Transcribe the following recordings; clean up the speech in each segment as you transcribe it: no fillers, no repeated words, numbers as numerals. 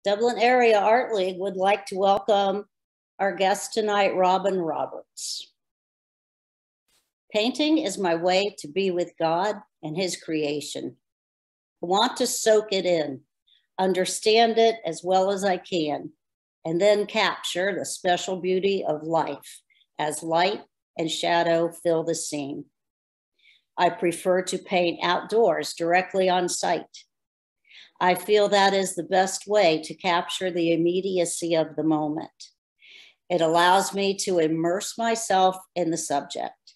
Dublin Area Art League would like to welcome our guest tonight, Robin Roberts. Painting is my way to be with God and his creation. I want to soak it in, understand it as well as I can, and then capture the special beauty of life as light and shadow fill the scene. I prefer to paint outdoors directly on site. I feel that is the best way to capture the immediacy of the moment. It allows me to immerse myself in the subject.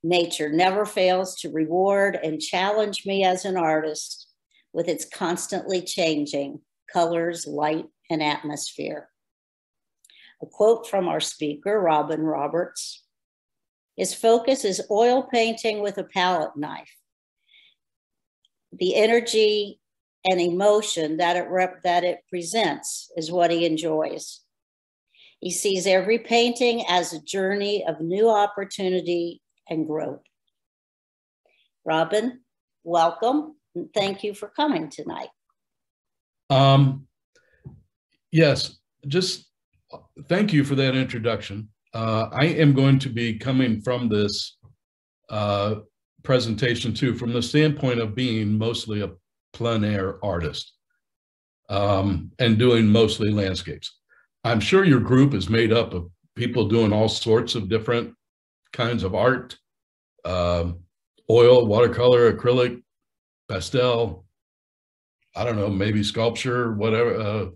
Nature never fails to reward and challenge me as an artist with its constantly changing colors, light, and atmosphere. A quote from our speaker, Robin Roberts. His focus is oil painting with a palette knife. The energy and emotion that it presents is what he enjoys. He sees every painting as a journey of new opportunity and growth. Robin, welcome, and thank you for coming tonight. Yes, just thank you for that introduction. I am going to be coming from this presentation too, from the standpoint of being mostly a plein air artist and doing mostly landscapes. I'm sure your group is made up of people doing all sorts of different kinds of art, oil, watercolor, acrylic, pastel, I don't know, maybe sculpture, whatever,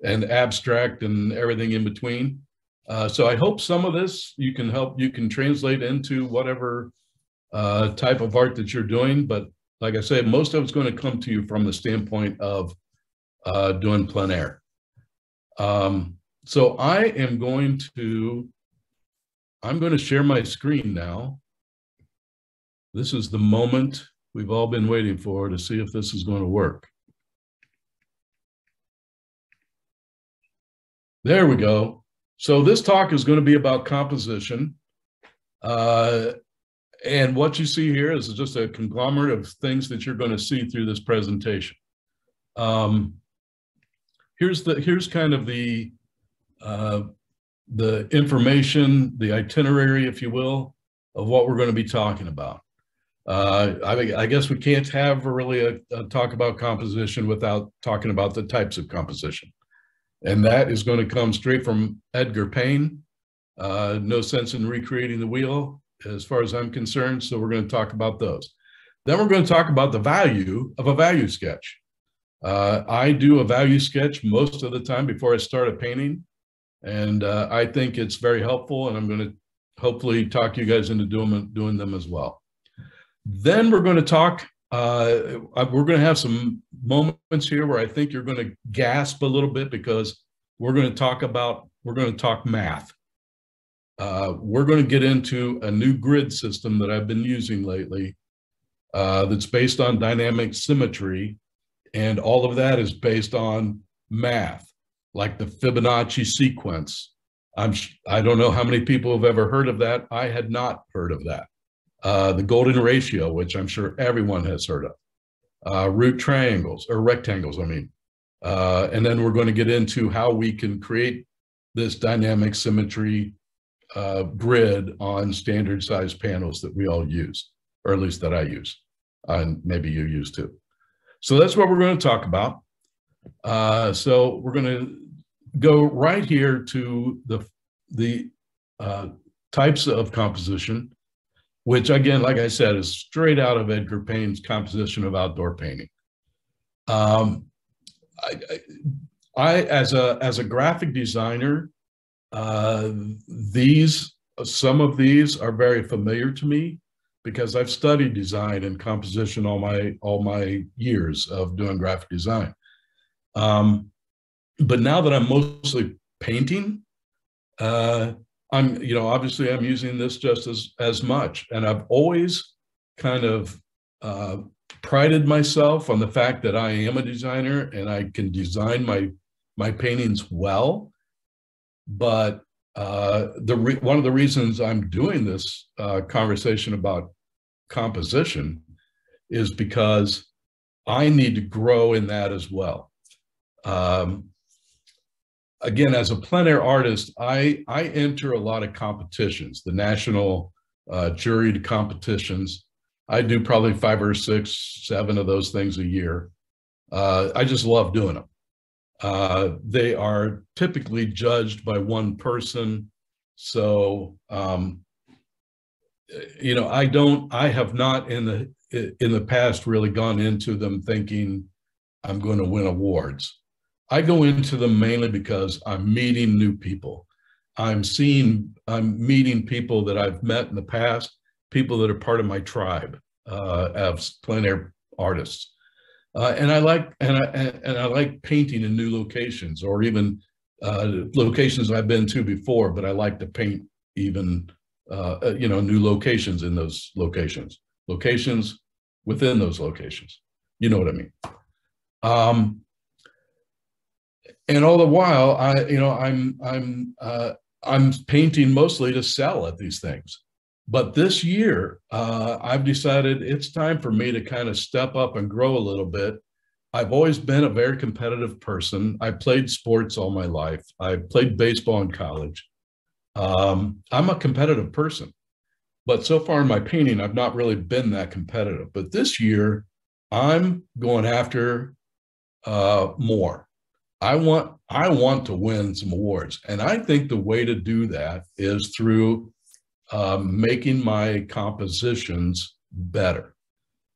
and abstract and everything in between. So I hope some of this you can translate into whatever type of art that you're doing. But like I said, most of it's going to come to you from the standpoint of doing plein air. So I'm going to share my screen now. This is the moment we've all been waiting for to see if this is going to work. There we go. So this talk is going to be about composition. And what you see here is just a conglomerate of things that you're going to see through this presentation. Here's kind of the information, the itinerary, if you will, of what we're going to be talking about. I guess we can't have really a talk about composition without talking about the types of composition. And that is going to come straight from Edgar Payne. No sense in recreating the wheel, as far as I'm concerned. So we're going to talk about those. Then we're going to talk about the value of a value sketch. I do a value sketch most of the time before I start a painting. And I think it's very helpful. And I'm going to hopefully talk you guys into doing them as well. Then we're going to talk, we're going to have some moments here where I think you're going to gasp a little bit because we're going to talk math. We're going to get into a new grid system that I've been using lately that's based on dynamic symmetry. And all of that is based on math, like the Fibonacci sequence. I don't know how many people have ever heard of that. I had not heard of that. The golden ratio, which I'm sure everyone has heard of. Root triangles, or rectangles, I mean. And then we're going to get into how we can create this dynamic symmetry grid on standard size panels that we all use, or at least that I use, and maybe you use too. So that's what we're going to talk about. So we're going to go right here to the types of composition, which again, like I said, is straight out of Edgar Payne's Composition of Outdoor Painting. I as a graphic designer, some of these are very familiar to me because I've studied design and composition all my years of doing graphic design. But now that I'm mostly painting, obviously I'm using this just as much. And I've always kind of prided myself on the fact that I am a designer and I can design my paintings well. But one of the reasons I'm doing this conversation about composition is because I need to grow in that as well. Again, as a plein air artist, I enter a lot of competitions, the national juried competitions. I do probably 5 or 6, 7 of those things a year. I just love doing them. They are typically judged by one person. So, you know, I have not in the past really gone into them thinking I'm going to win awards. I go into them mainly because I'm meeting new people. I'm meeting people that I've met in the past, people that are part of my tribe as plein air artists. And I like painting in new locations, or even locations I've been to before, but I like to paint even you know, new locations in those locations within those locations. You know what I mean? And all the while, I'm painting mostly to sell at these things. But this year, I've decided it's time for me to kind of step up and grow a little bit. I've always been a very competitive person. I played sports all my life. I played baseball in college. I'm a competitive person, but so far in my painting, I've not really been that competitive. But this year, I'm going after more. I want to win some awards, and I think the way to do that is through making my compositions better.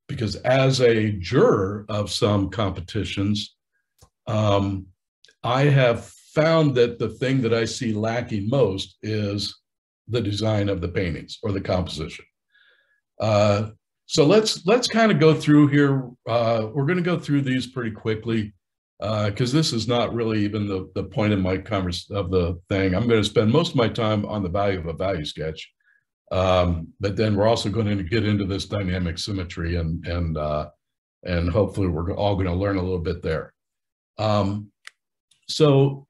Because as a juror of some competitions, I have found that the thing that I see lacking most is the design of the paintings or the composition. So let's kind of go through here. We're going to go through these pretty quickly because this is not really even the point of my of the thing. I'm going to spend most of my time on the value of a value sketch, but then we're also going to get into this dynamic symmetry, and hopefully we're all going to learn a little bit there. So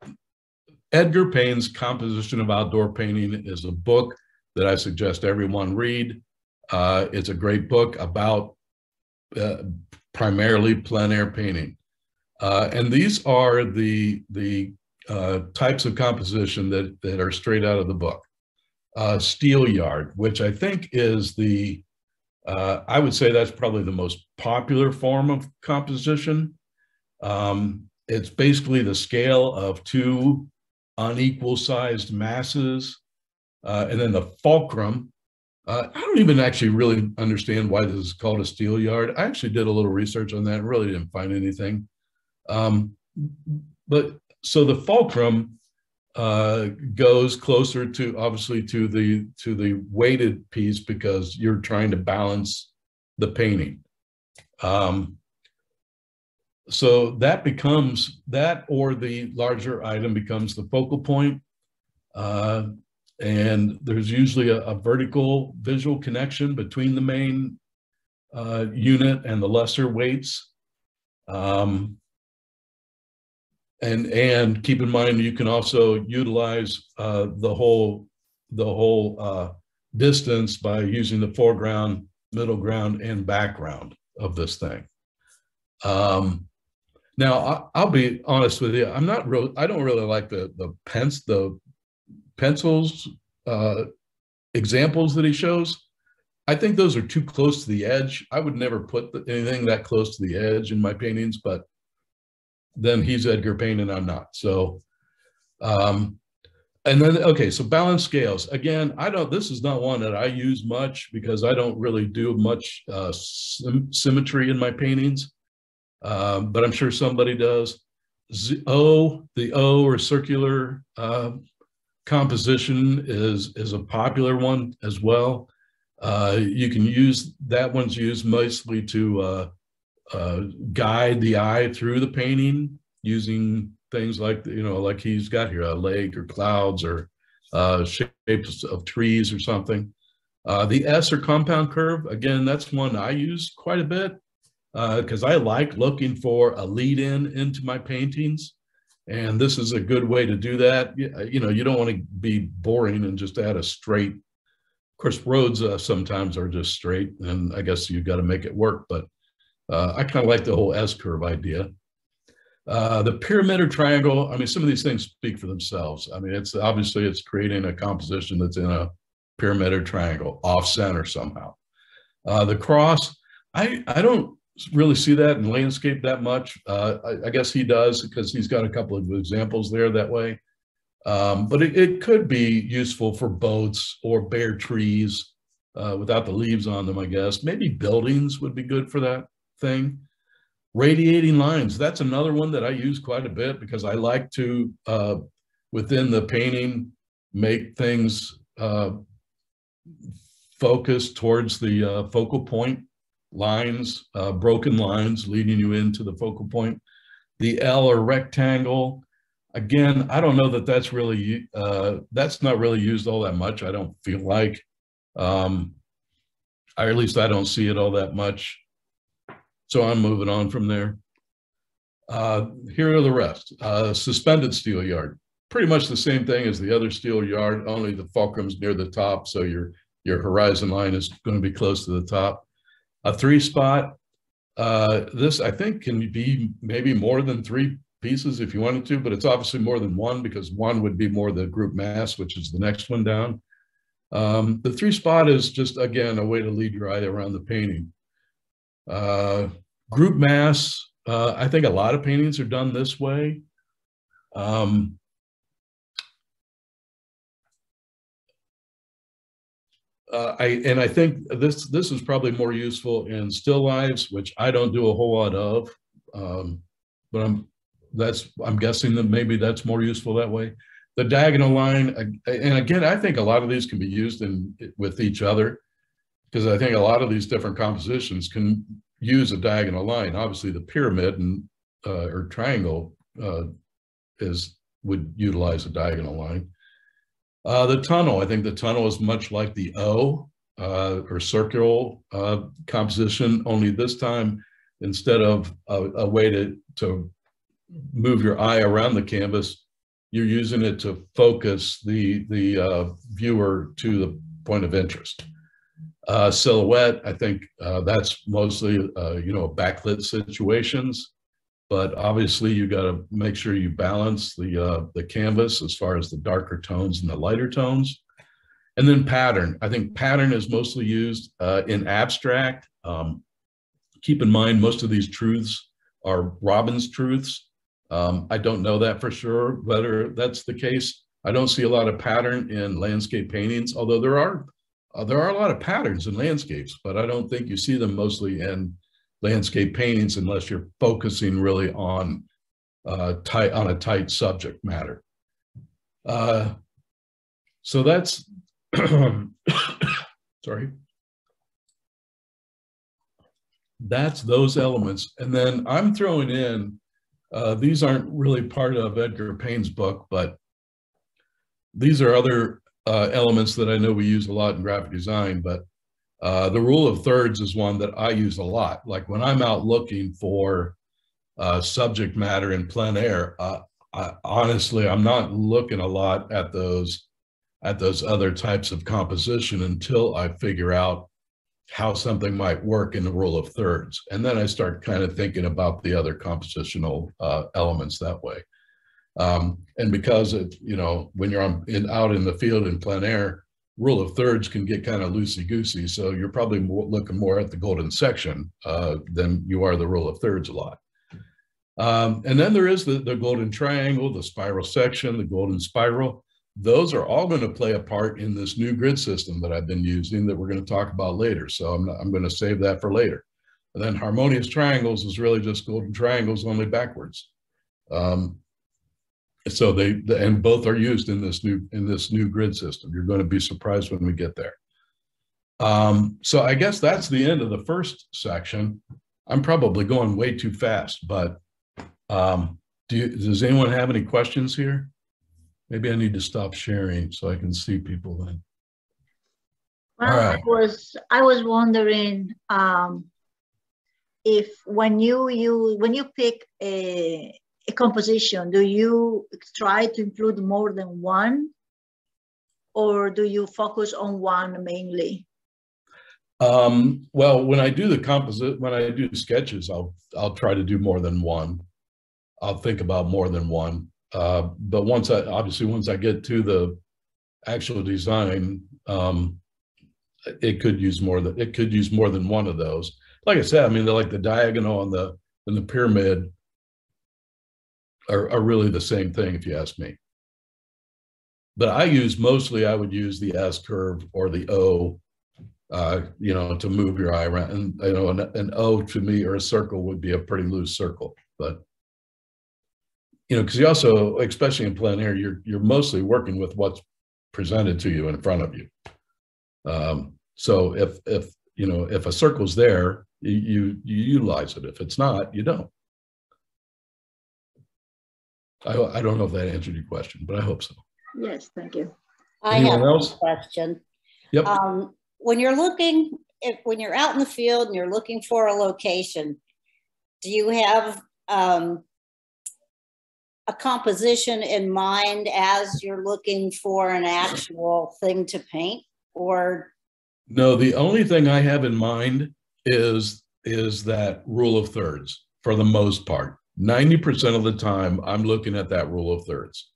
Edgar Payne's Composition of Outdoor Painting is a book that I suggest everyone read. It's a great book about primarily plein air painting. And these are the types of composition that are straight out of the book. Steel yard, which I think is I would say that's probably the most popular form of composition. It's basically the scale of 2 unequal sized masses. And then the fulcrum. I don't even actually really understand why this is called a steel yard. I actually did a little research on that and really didn't find anything. But so the fulcrum goes closer to, obviously, to the weighted piece because you're trying to balance the painting. So that becomes that, or the larger item becomes the focal point. And there's usually a vertical visual connection between the main unit and the lesser weights. And keep in mind, you can also utilize the whole distance by using the foreground, middle ground, and background of this thing. Now, I'll be honest with you. I don't really like the pencils examples that he shows. I think those are too close to the edge. I would never put anything that close to the edge in my paintings, but then he's Edgar Payne and I'm not. So, and then, okay, so balance scales. Again, this is not one that I use much because I don't really do much symmetry in my paintings, but I'm sure somebody does. The O or circular composition is a popular one as well. You can use, that one's used mostly to guide the eye through the painting using things like, like he's got here, a lake or clouds or shapes of trees or something. The S or compound curve, again, that's one I use quite a bit because I like looking for a lead in into my paintings. And this is a good way to do that. You don't want to be boring and just add a straight. Of course, roads sometimes are just straight, and I guess you've got to make it work. But I kind of like the whole S curve idea. The pyramid or triangle, I mean, some of these things speak for themselves. I mean, it's obviously it's creating a composition that's in a pyramid or triangle, off center somehow. The cross, I don't really see that in landscape that much. I guess he does because he's got a couple of examples there that way. But it could be useful for boats or bare trees without the leaves on them, I guess. Maybe buildings would be good for that thing. Radiating lines, that's another one that I use quite a bit because I like to, within the painting, make things focus towards the focal point lines, broken lines leading you into the focal point. The L or rectangle, again, I don't know that that's really, that's not really used all that much. I don't feel like, or at least I don't see it all that much. So I'm moving on from there. Here are the rest. Suspended steel yard, pretty much the same thing as the other steel yard, only the fulcrum's near the top, so your horizon line is going to be close to the top. A 3-spot, this I think can be maybe more than 3 pieces if you wanted to, but it's obviously more than 1 because 1 would be more the group mass, which is the next one down. The 3-spot is just, again, a way to lead your eye around the painting. Group mass, I think a lot of paintings are done this way. And I think this is probably more useful in still lives, which I don't do a whole lot of, but I'm guessing that maybe that's more useful that way. The diagonal line, and again, I think a lot of these can be used with each other because I think a lot of these different compositions can use a diagonal line. Obviously, the pyramid and or triangle would utilize a diagonal line. The tunnel, I think the tunnel is much like the O or circular composition, only this time, instead of a way to move your eye around the canvas, you're using it to focus the viewer to the point of interest. Silhouette, I think that's mostly, backlit situations, but obviously you got to make sure you balance the canvas as far as the darker tones and the lighter tones. And then pattern, I think pattern is mostly used in abstract. Keep in mind, most of these truths are Robin's truths. I don't know that for sure, whether that's the case. I don't see a lot of pattern in landscape paintings, although there are a lot of patterns in landscapes, but I don't think you see them mostly in landscape paintings unless you're focusing really on a tight subject matter. So that's, sorry. That's those elements. And then I'm throwing in, these aren't really part of Edgar Payne's book, but these are other elements that I know we use a lot in graphic design, but the rule of thirds is one that I use a lot. Like when I'm out looking for subject matter in plein air, honestly, I'm not looking a lot at those other types of composition until I figure out how something might work in the rule of thirds. And then I start kind of thinking about the other compositional elements that way. And because it, when you're out in the field in plein air, rule of thirds can get kind of loosey-goosey. So you're probably looking more at the golden section than you are the rule of thirds a lot. And then there is the golden triangle, the spiral section, the golden spiral. Those are all going to play a part in this new grid system that I've been using that we're going to talk about later. So I'm going to save that for later. And then harmonious triangles is really just golden triangles, only backwards. So and both are used in this new grid system. You're going to be surprised when we get there. So I guess that's the end of the first section. I'm probably going way too fast, but does anyone have any questions here? Maybe I need to stop sharing so I can see people then. Well, right. I was wondering if when you pick a composition, do you try to include more than one, or do you focus on one mainly? Well, when I do sketches, I'll try to do more than one. I'll think about more than one. But once I get to the actual design, it could use more than one of those. Like I said, I mean, they're like the diagonal and the pyramid are really the same thing, if you ask me. But I would use the S curve or the O, you know, to move your eye around. And, you know, an O to me, or a circle, would be a pretty loose circle. But, you know, because you also, especially in plein air, you're mostly working with what's presented to you in front of you. So if you know, if a circle's there, you utilize it. If it's not, you don't. I don't know if that answered your question, but I hope so. Yes, thank you. Anyone else? A question. Yep. When you're out in the field and you're looking for a location, do you have a composition in mind as you're looking for an actual thing to paint, or? No, the only thing I have in mind is that rule of thirds for the most part. 90% of the time, I'm looking at that rule of thirds.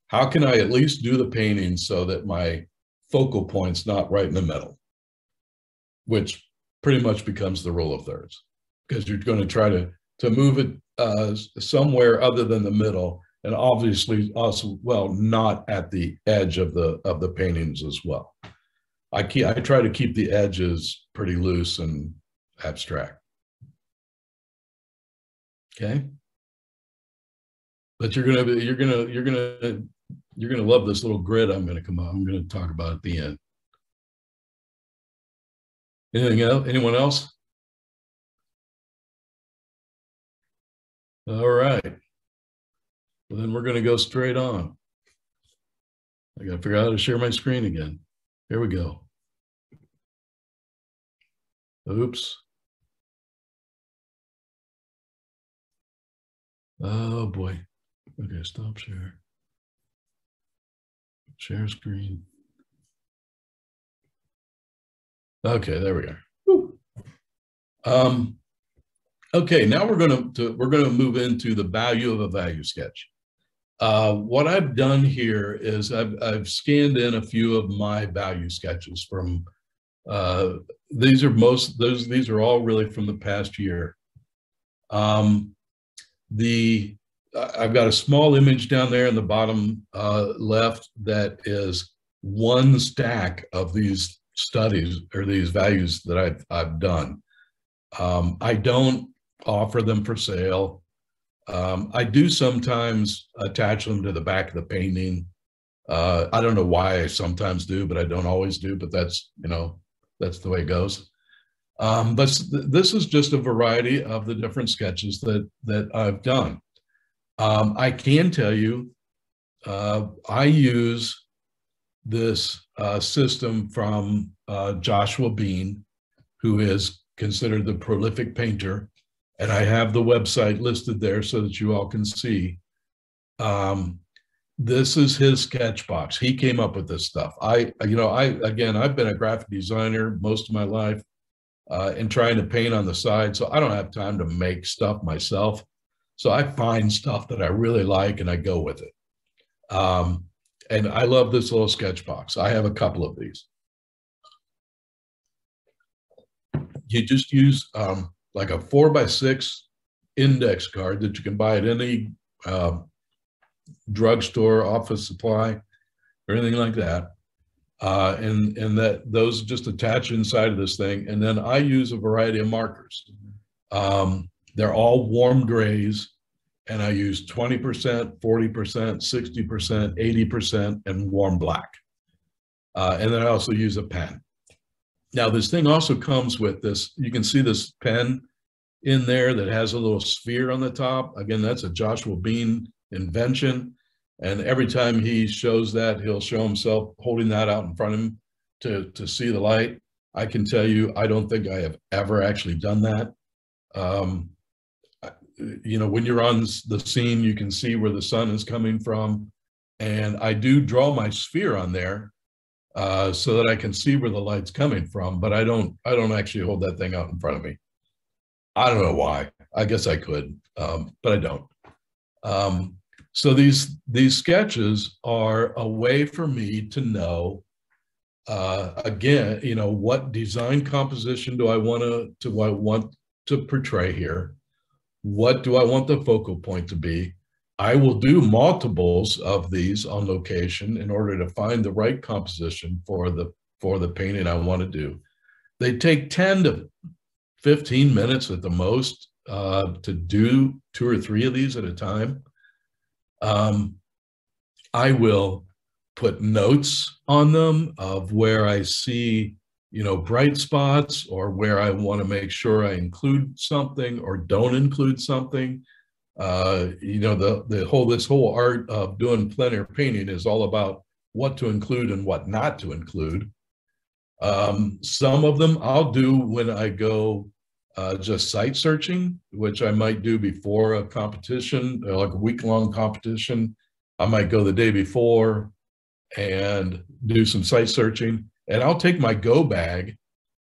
How can I at least do the painting so that my focal point's not right in the middle, which pretty much becomes the rule of thirds, because you're going to try to move it somewhere other than the middle, and obviously also, well, not at the edge of the paintings as well. I try to keep the edges pretty loose and abstract. Okay. But you're gonna love this little grid I'm gonna talk about at the end. Anything else? Anyone else? All right. Well, then we're gonna go straight on. I gotta figure out how to share my screen again. Here we go. Oops. Oh boy. Okay, stop share. Share screen. Okay, there we are. Okay, now we're gonna move into the value of a value sketch. What I've done here is I've scanned in a few of my value sketches from these are all really from the past year. I've got a small image down there in the bottom left that is one stack of these studies or these values that I've done. I don't offer them for sale. I do sometimes attach them to the back of the painting. I don't know why I sometimes do, but I don't always do, but that's, you know, that's the way it goes. But this is just a variety of the different sketches that I've done. I can tell you, I use this system from Joshua Bean, who is considered the prolific painter, and I have the website listed there so that you all can see. This is his sketch box. He came up with this stuff. I've been a graphic designer most of my life and trying to paint on the side, so I don't have time to make stuff myself. So I find stuff that I really like and I go with it. And I love this little sketch box. I have a couple of these. You just use like a 4x6 index card that you can buy at any drugstore, office supply, or anything like that. And those just attach inside of this thing. And then I use a variety of markers. They're all warm grays, and I use 20%, 40%, 60%, 80%, and warm black. And then I also use a pen. Now, this thing also comes with this, you can see this pen in there that has a little sphere on the top. Again, that's a Joshua Bean invention. And every time he shows that, he'll show himself holding that out in front of him to see the light. I can tell you, I don't think I have ever actually done that. You know, when you're on the scene, you can see where the sun is coming from. And I do draw my sphere on there so that I can see where the light's coming from, but I don't actually hold that thing out in front of me. I don't know why. I guess I could, but I don't. So these sketches are a way for me to know, again, you know, what design composition do I want to portray here? What do I want the focal point to be? I will do multiples of these on location in order to find the right composition for the painting I want to do. They take 10 to 15 minutes at the most to do 2 or 3 of these at a time. I will put notes on them of where I see, you know, bright spots, or where I want to make sure I include something or don't include something. You know, this whole art of doing plein air painting is all about what to include and what not to include. Some of them I'll do when I go just site searching, which I might do before a competition, like a week-long competition. I might go the day before and do some site searching, and I'll take my go bag,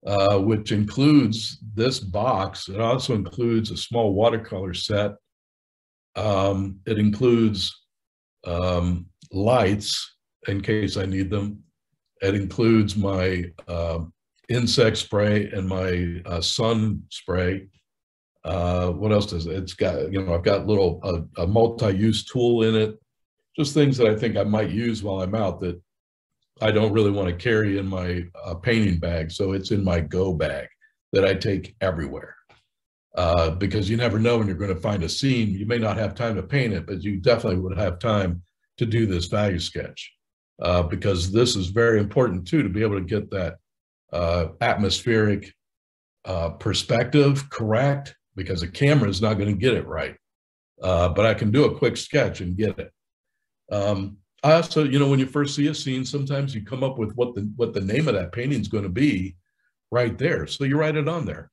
which includes this box. It also includes a small watercolor set. It includes lights in case I need them. It includes my insect spray and my sun spray. What else does it? It's got, you know, I've got a multi-use tool in it. Just things that I think I might use while I'm out that I don't really want to carry in my painting bag. So it's in my go bag that I take everywhere. Because you never know when you're going to find a scene. You may not have time to paint it, but you definitely would have time to do this value sketch. Because this is very important too, to be able to get that atmospheric perspective correct, because a camera is not going to get it right. But I can do a quick sketch and get it. I also, you know, when you first see a scene, sometimes you come up with what the name of that painting is going to be right there. So you write it on there.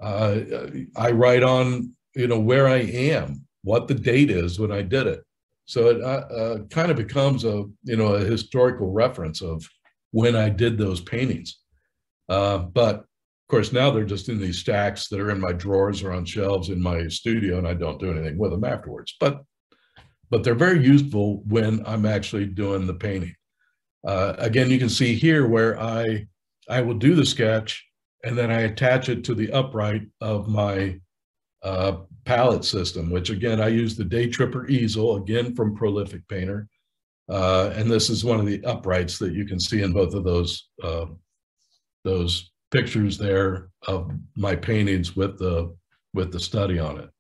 I write on, you know, where I am, what the date is when I did it. So it kind of becomes a, you know, a historical reference of when I did those paintings. But of course, now they're just in these stacks that are in my drawers or on shelves in my studio, and I don't do anything with them afterwards. But they're very useful when I'm actually doing the painting. Again, you can see here where I will do the sketch, and then I attach it to the upright of my palette system, which again, I use the Day Tripper easel, again from Prolific Painter. And this is one of the uprights that you can see in both of those pictures there of my paintings with the study on it.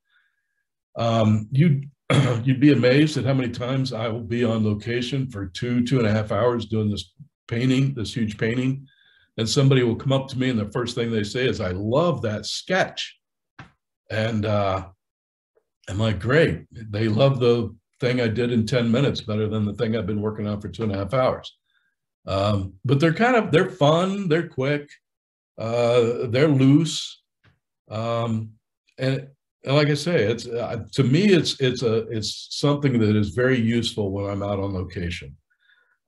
You'd be amazed at how many times I will be on location for 2.5 hours doing this painting, this huge painting. And somebody will come up to me and the first thing they say is, "I love that sketch." And I'm like, great. They love the thing I did in 10 minutes better than the thing I've been working on for 2.5 hours. But they're fun, they're quick, they're loose. And like I say, it's to me, it's something that is very useful when I'm out on location.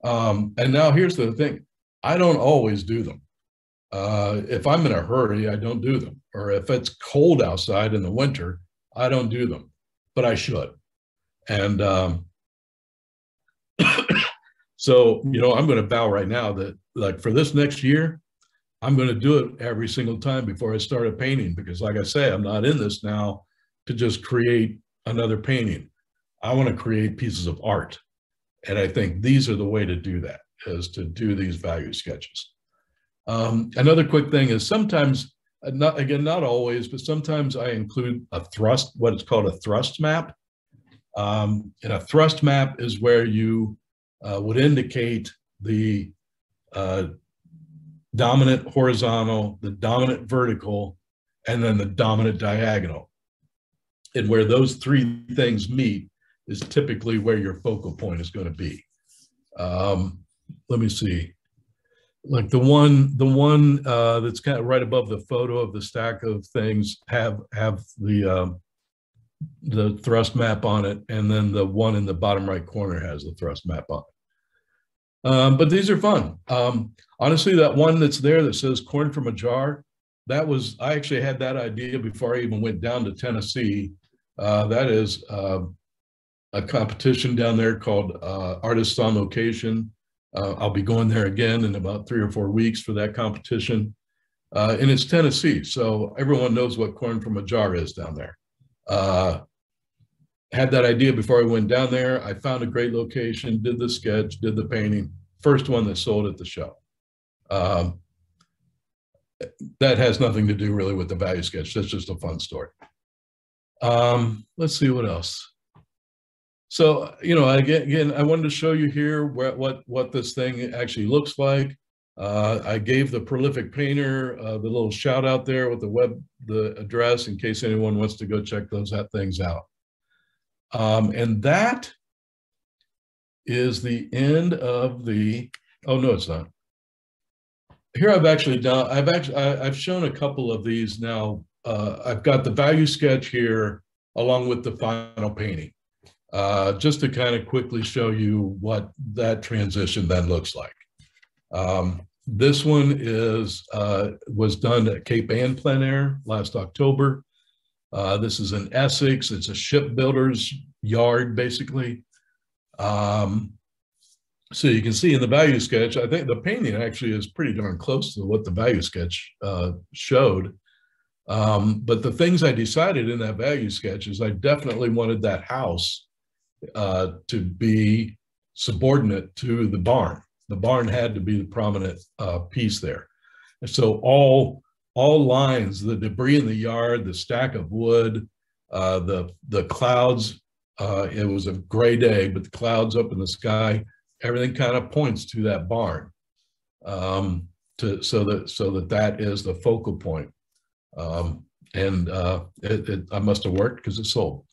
And now here's the thing. I don't always do them. If I'm in a hurry, I don't do them. Or if it's cold outside in the winter, I don't do them, but I should. And so, you know, I'm going to vow right now that, like, for this next year, I'm going to do it every single time before I start a painting, because like I say, I'm not in this now to just create another painting. I want to create pieces of art. And I think these are the way to do that, is to do these value sketches. Another quick thing is sometimes, not always, but sometimes I include a thrust, what is called a thrust map. And a thrust map is where you would indicate the dominant horizontal, the dominant vertical, and then the dominant diagonal. And where those three things meet is typically where your focal point is going to be. Let me see. Like the one that's kind of right above the photo of the stack of things have the thrust map on it, and then the one in the bottom right corner has the thrust map on it. But these are fun. Honestly, that one that's there that says "corn from a jar," I actually had that idea before I even went down to Tennessee. That is a competition down there called Artists on Location. I'll be going there again in about 3 or 4 weeks for that competition. And it's Tennessee, so everyone knows what corn from a jar is down there. Had that idea before I went down there. I found a great location, did the sketch, did the painting. First one that sold at the show. That has nothing to do really with the value sketch. That's just a fun story. Let's see what else. So, you know, again, I wanted to show you here what this thing actually looks like. I gave the prolific painter the little shout out there with the address in case anyone wants to go check those things out. And that is the end of the, oh no, it's not. Here I've shown a couple of these now. I've got the value sketch here along with the final painting, just to kind of quickly show you what that transition then looks like. This one was done at Cape Ann Plein Air last October. This is in Essex. It's a shipbuilder's yard, basically. So you can see in the value sketch, I think the painting actually is pretty darn close to what the value sketch showed. But the things I decided in that value sketch is I definitely wanted that house to be subordinate to the barn. The barn had to be the prominent piece there. And so all lines, the debris in the yard, the stack of wood, the clouds, it was a gray day, but the clouds up in the sky, everything kind of points to that barn, so that is the focal point. I must have worked because it sold.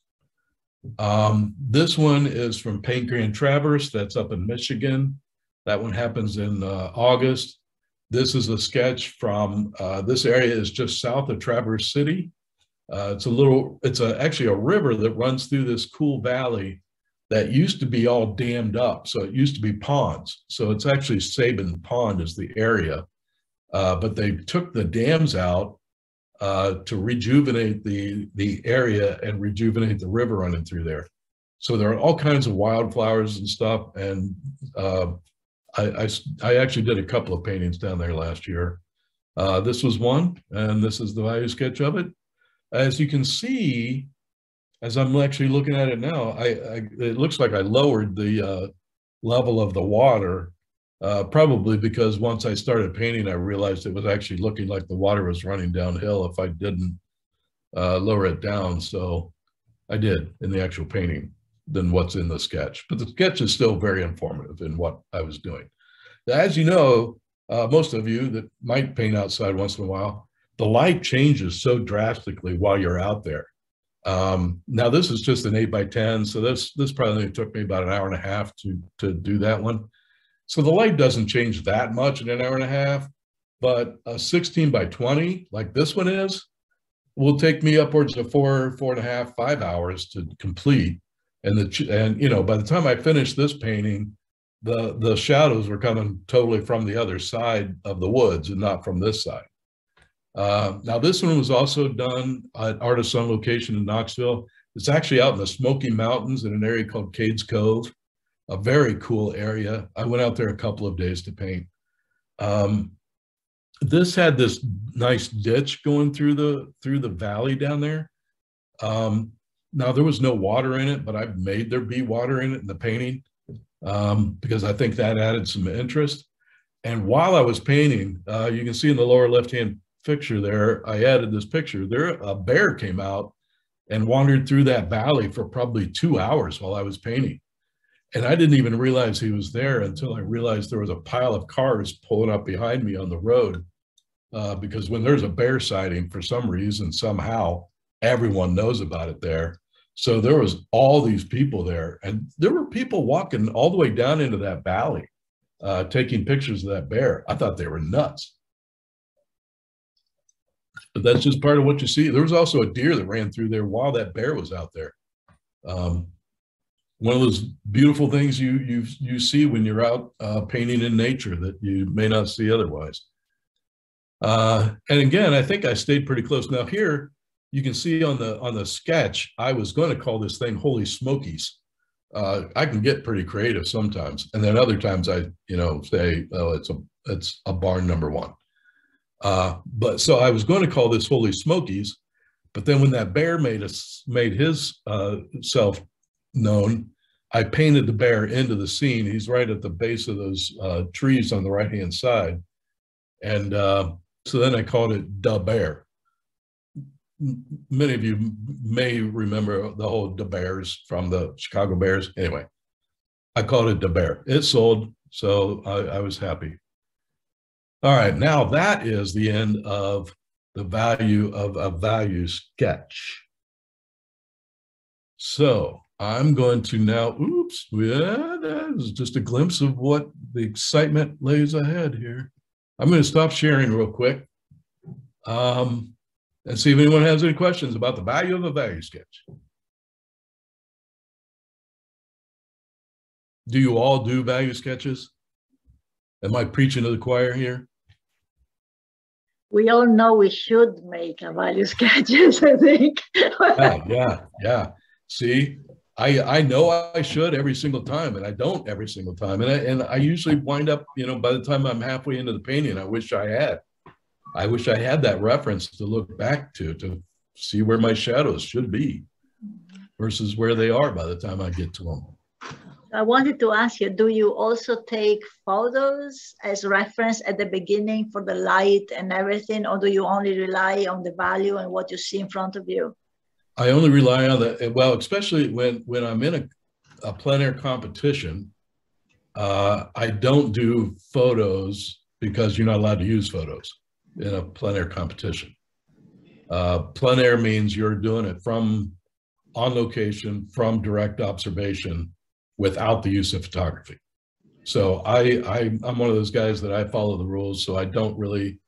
This one is from Paint Grand Traverse. That's up in Michigan. That one happens in August. This is a sketch from, this area is just south of Traverse City. It's actually a river that runs through this cool valley that used to be all dammed up. So it used to be ponds. So it's actually Sabin Pond is the area. But they took the dams out to rejuvenate the area and rejuvenate the river running through there. So there are all kinds of wildflowers and stuff. And I actually did a couple of paintings down there last year. This was one, and this is the value sketch of it. As you can see, as I'm actually looking at it now, it looks like I lowered the level of the water, probably because once I started painting, I realized it was actually looking like the water was running downhill if I didn't lower it down. So I did in the actual painting than what's in the sketch. But the sketch is still very informative in what I was doing. As you know, most of you that might paint outside once in a while, the light changes so drastically while you're out there. Now this is just an 8x10, so this probably took me about an hour and a half to do that one. So the light doesn't change that much in an hour and a half, but a 16x20 like this one is will take me upwards of 4.5, 5 hours to complete. And you know, by the time I finished this painting, the shadows were coming totally from the other side of the woods and not from this side. Now this one was also done at Artists on Location in Knoxville. It's actually out in the Smoky Mountains in an area called Cades Cove, a very cool area. I went out there a couple of days to paint. This had this nice ditch going through the valley down there. Now there was no water in it, but I made there be water in it in the painting because I think that added some interest. And while I was painting, you can see in the lower left-hand picture there, I added this picture. There, a bear came out and wandered through that valley for probably 2 hours while I was painting. And I didn't even realize he was there until I realized there was a pile of cars pulling up behind me on the road. Because when there's a bear sighting, for some reason, somehow, everyone knows about it there. So there was all these people there, and there were people walking all the way down into that valley, taking pictures of that bear. I thought they were nuts. But that's just part of what you see. There was also a deer that ran through there while that bear was out there. One of those beautiful things you see when you're out painting in nature that you may not see otherwise. And again, I think I stayed pretty close. Now here, you can see on the sketch, I was going to call this thing Holy Smokies, I can get pretty creative sometimes. And then other times I, say, oh, it's a barn number one. But so I was going to call this Holy Smokies, but then when that bear made his self known, I painted the bear into the scene. He's right at the base of those trees on the right-hand side. And so then I called it Da Bear. Many of you may remember the whole Da Bears from the Chicago Bears. Anyway, I called it Da Bear. It sold, so I was happy. All right, now that is the end of the value of a value sketch. So I'm going to now, that is just a glimpse of what the excitement lays ahead here. I'm going to stop sharing real quick and see if anyone has any questions about the value of a value sketch. Do you all do value sketches? Am I preaching to the choir here? We all know we should make a value sketches, I think. Yeah. See, I know I should every single time, and I don't every single time. And I usually wind up, by the time I'm halfway into the painting, I wish I had that reference to look back to see where my shadows should be versus where they are by the time I get to them. I wanted to ask you, do you also take photos as reference at the beginning for the light and everything, or do you only rely on the value and what you see in front of you? I only rely on that. Well, especially when I'm in a plein air competition, I don't do photos because you're not allowed to use photos in a plein air competition. Plein air means you're doing it from on location, from direct observation, without the use of photography. So I'm one of those guys that I follow the rules. So I don't really,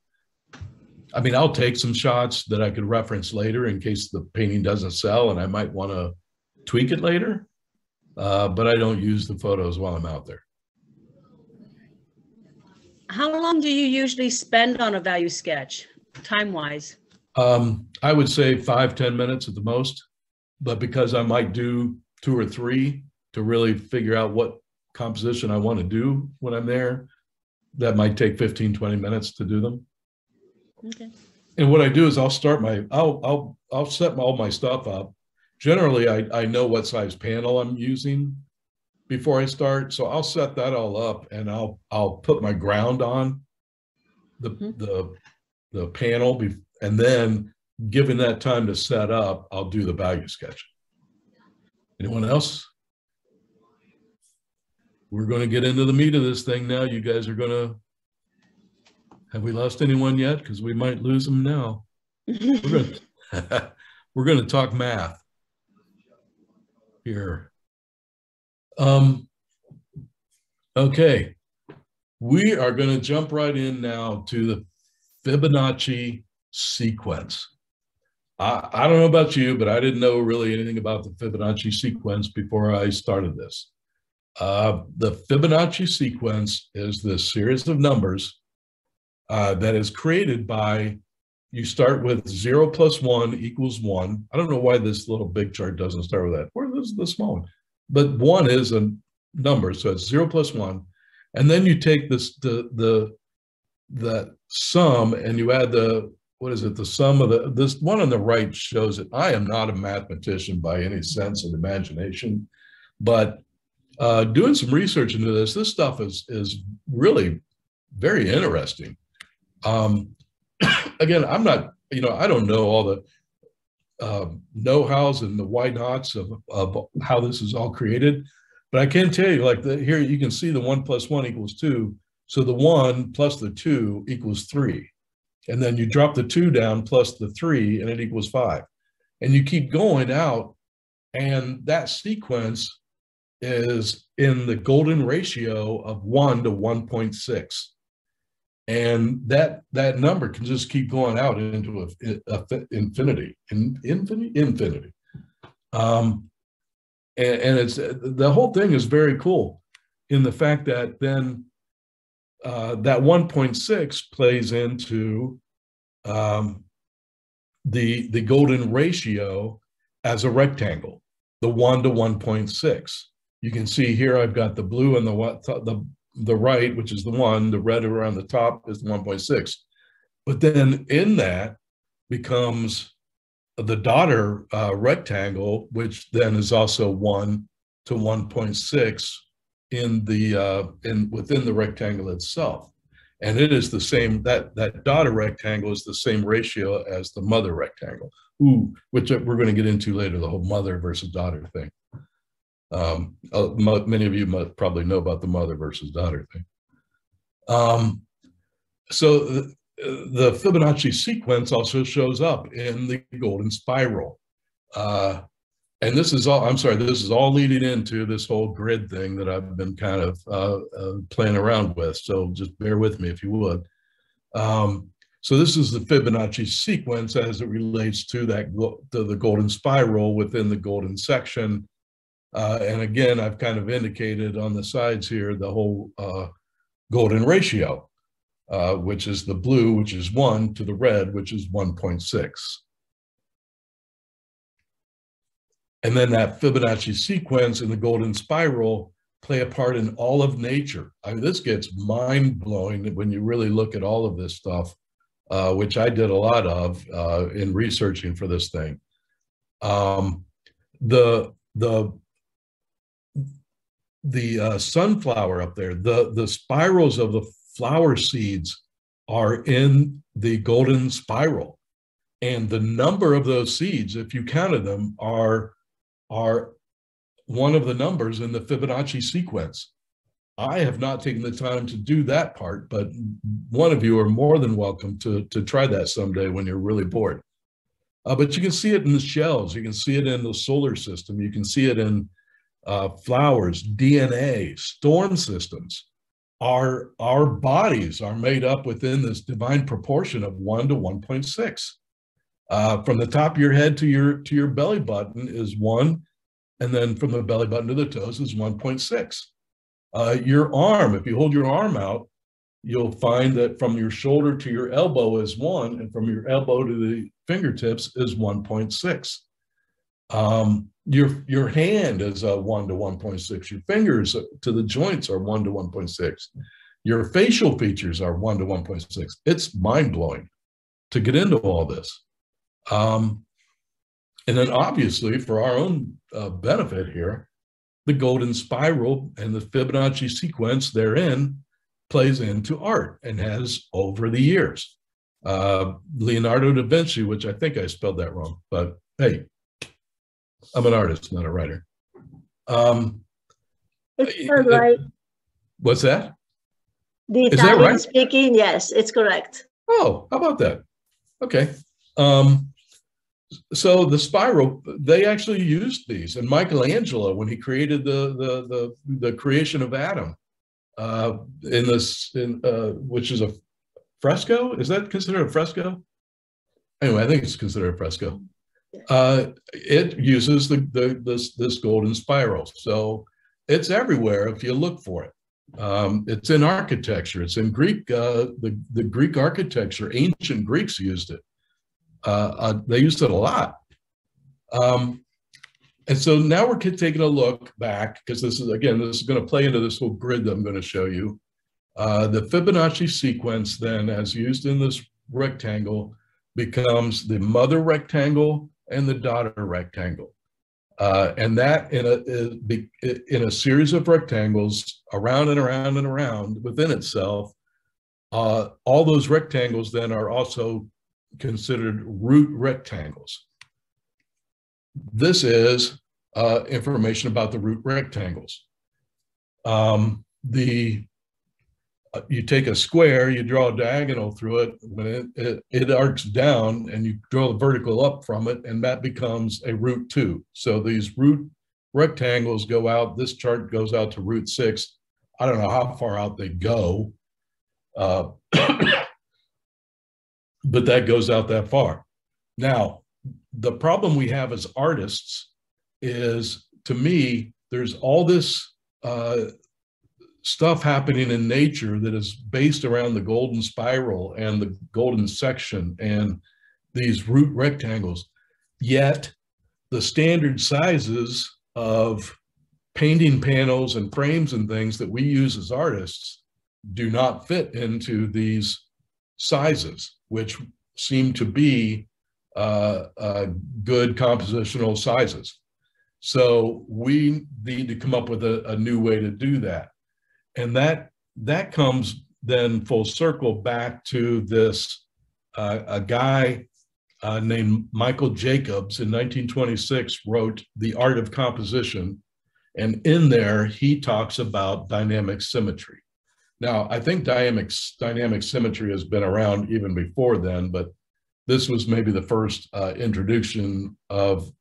I'll take some shots that I could reference later in case the painting doesn't sell and I might want to tweak it later. But I don't use the photos while I'm out there. How long do you usually spend on a value sketch, time-wise? I would say 5-10 minutes at the most, but because I might do 2 or 3 to really figure out what composition I want to do when I'm there, that might take 15-20 minutes to do them. Okay. And what I do is I'll set all my stuff up. Generally, I know what size panel I'm using before I start, so I'll set that all up and I'll put my ground on the panel, and then given that time to set up, I'll do the value sketch. Anyone else? We're going to get into the meat of this thing now. You guys are going to, have we lost anyone yet? Because we might lose them now. We're going to talk math here. Okay, we are going to jump right in now to the Fibonacci sequence. I don't know about you, but I didn't know really anything about the Fibonacci sequence before I started this. The Fibonacci sequence is this series of numbers that is created by, you start with 0 + 1 = 1. I don't know why this little big chart doesn't start with that. Where is the small one? But 1 is a number, so it's 0 + 1. And then you take the sum and you add the sum of this one on the right shows it. I am not a mathematician by any sense of imagination, but doing some research into this stuff is really very interesting. Again, I'm not, I don't know all the know-hows and the why nots of how this is all created, but I can tell you, like here you can see the 1 + 1 = 2. So the 1 plus the 2 = 3. And then you drop the 2 down plus the 3 and it equals 5. And you keep going out, and that sequence is in the golden ratio of 1 to 1.6. And that number can just keep going out into infinity. And it's, the whole thing is very cool in the fact that then that 1.6 plays into the golden ratio as a rectangle, the 1 to 1.6. You can see here I've got the blue and the right, which is the 1, the red around the top is the 1.6. But then in that becomes the daughter rectangle, which then is also 1 to 1.6 in the within the rectangle itself. And it is the same, that daughter rectangle is the same ratio as the mother rectangle, which we're going to get into later, the whole mother versus daughter thing. Many of you might probably know about the mother versus daughter thing. So the Fibonacci sequence also shows up in the golden spiral. And this is all, I'm sorry, this is all leading into this whole grid thing that I've been kind of playing around with. So just bear with me if you would. So this is the Fibonacci sequence as it relates to the golden spiral within the golden section. And again, I've kind of indicated on the sides here the whole golden ratio, which is the blue, which is 1, to the red, which is 1.6. And then that Fibonacci sequence and the golden spiral play a part in all of nature. I mean, this gets mind-blowing when you really look at all of this stuff, which I did a lot of in researching for this thing. The sunflower up there, the spirals of the flower seeds are in the golden spiral. And the number of those seeds, if you counted them, are one of the numbers in the Fibonacci sequence. I have not taken the time to do that part, but one of you are more than welcome to try that someday when you're really bored. But you can see it in the shells. You can see it in the solar system. You can see it in flowers, DNA, storm systems. Our bodies are made up within this divine proportion of 1 to 1.6. From the top of your head to your belly button is 1, and then from the belly button to the toes is 1.6. Your arm, if you hold your arm out, you'll find that from your shoulder to your elbow is 1, and from your elbow to the fingertips is 1.6. Your hand is 1 to 1.6. Your fingers to the joints are 1 to 1.6. Your facial features are 1 to 1.6. It's mind-blowing to get into all this. And then obviously for our own benefit here, the golden spiral and the Fibonacci sequence therein plays into art and has over the years. Leonardo da Vinci, which I think I spelled that wrong, but hey, I'm an artist, not a writer. It's not right. What's that? The Is that Italian right? speaking, yes, it's correct. Oh, how about that? Okay. So the spiral, they actually used these, and Michelangelo, when he created the creation of Adam, which is a fresco. Is that considered a fresco? Anyway, I think it's considered a fresco. It uses this golden spiral, so it's everywhere if you look for it. It's in architecture. It's in Greek. The Greek architecture, ancient Greeks used it. They used it a lot. And so now we're taking a look back, because this is going to play into this whole grid that I'm going to show you. The Fibonacci sequence then, as used in this rectangle, becomes the mother rectangle and the daughter rectangle. And that in a series of rectangles around and around and around within itself, all those rectangles then are also considered root rectangles. This is information about the root rectangles. You take a square, you draw a diagonal through it, when it arcs down, and you draw the vertical up from it, and that becomes a root 2. So these root rectangles go out. This chart goes out to root 6. I don't know how far out they go, but that goes out that far. Now, the problem we have as artists is, to me, there's all this stuff happening in nature that is based around the golden spiral and the golden section and these root rectangles. Yet the standard sizes of painting panels and frames and things that we use as artists do not fit into these sizes, which seem to be good compositional sizes. So we need to come up with a new way to do that. And that comes then full circle back to this, a guy named Michael Jacobs in 1926 wrote The Art of Composition. And in there, he talks about dynamic symmetry. Now, I think dynamic symmetry has been around even before then, but this was maybe the first introduction of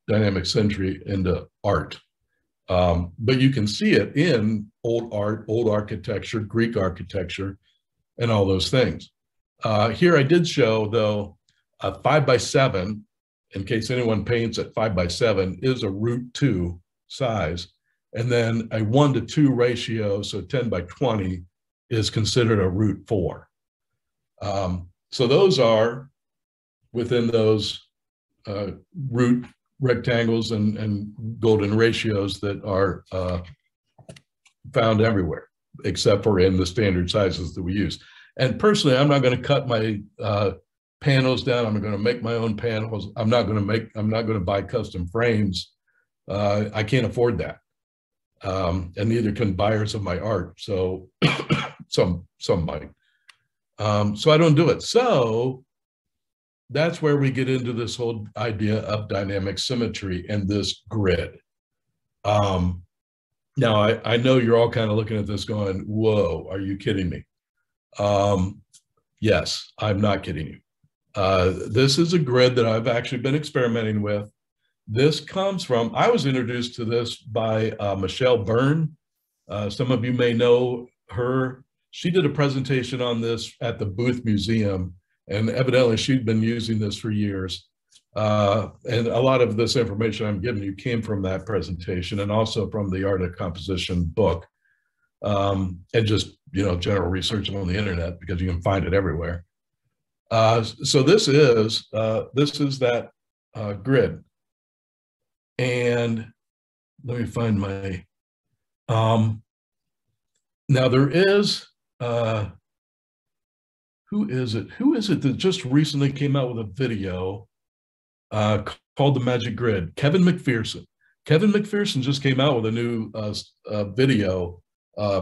dynamic symmetry into art. But you can see it in old art, old architecture, Greek architecture, and all those things. Here I did show, though, a 5x7, in case anyone paints at 5x7, is a √2 size. And then a 1:2 ratio, so 10x20, is considered a √4. So those are within those root rectangles and golden ratios that are found everywhere, except for in the standard sizes that we use. And personally, I'm not going to cut my panels down. I'm going to make my own panels. I'm not going to buy custom frames. I can't afford that. And neither can buyers of my art. So some might. So I don't do it. So that's where we get into this whole idea of dynamic symmetry and this grid. Now, I know you're all kind of looking at this going, whoa, are you kidding me? Yes, I'm not kidding you. This is a grid that I've actually been experimenting with. This comes from, I was introduced to this by Michelle Byrne. Some of you may know her. She did a presentation on this at the Booth Museum, and evidently she'd been using this for years. And a lot of this information I'm giving you came from that presentation and also from the Art of Composition book. And just, general research on the internet, because you can find it everywhere. So this is that grid. And let me find my, now there is, who is it that just recently came out with a video called The Magic Grid? Kevin McPherson. Kevin McPherson just came out with a new video,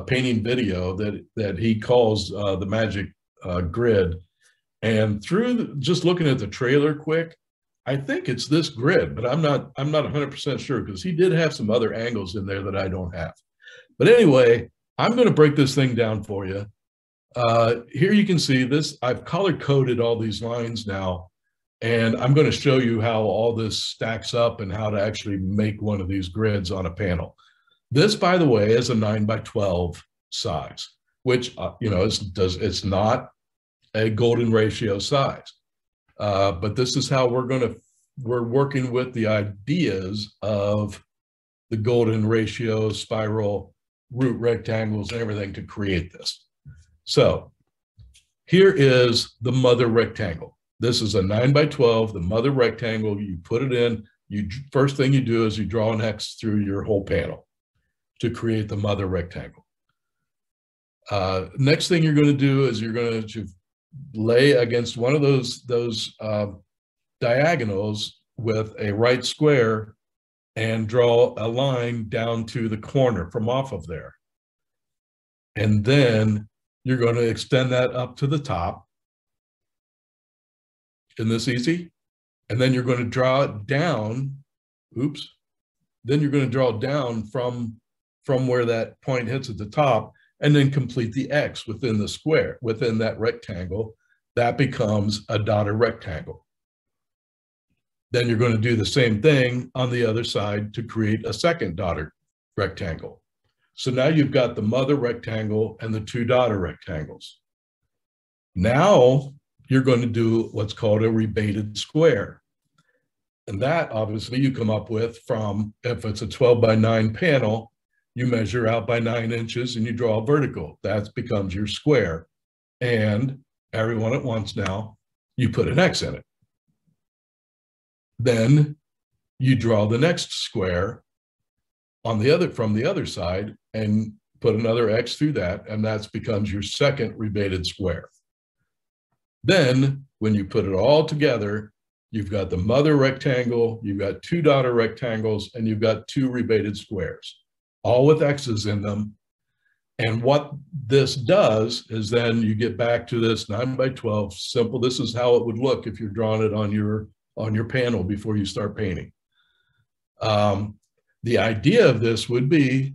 painting video that he calls The Magic Grid. And through just looking at the trailer quick, I think it's this grid, but I'm not 100% sure, because he did have some other angles in there that I don't have. But anyway, I'm going to break this thing down for you. Here you can see this. I've color coded all these lines now, and I'm going to show you how all this stacks up and how to actually make one of these grids on a panel. This, by the way, is a 9x12 size, which it's not a golden ratio size. But this is how we're working with the ideas of the golden ratio, spiral, root rectangles, and everything to create this. So here is the mother rectangle. This is a 9x12, the mother rectangle. You put it in, first thing you do is you draw an X through your whole panel to create the mother rectangle. Next thing you're going to do is you're going to lay against one of those diagonals with a right square and draw a line down to the corner from off of there. And then you're going to extend that up to the top. Isn't this easy? And then you're going to draw it down. Oops. Then you're going to draw down from where that point hits at the top, and then complete the X within the square, within that rectangle. That becomes a dotted rectangle. Then you're going to do the same thing on the other side to create a second dotted rectangle. So now you've got the mother rectangle and the two dotted rectangles. Now you're going to do what's called a rebated square. And that obviously you come up with from, if it's a 12x9 panel, you measure out by 9 inches and you draw a vertical. That becomes your square. And everyone at once now, you put an X in it. Then you draw the next square on the other, from the other side, and put another X through that, and that becomes your second rebated square. Then when you put it all together, you've got the mother rectangle, you've got two daughter rectangles, and you've got two rebated squares, all with X's in them. And what this does is then you get back to this 9 by 12 simple. This is how it would look if you're drawing it on your panel before you start painting. The idea of this would be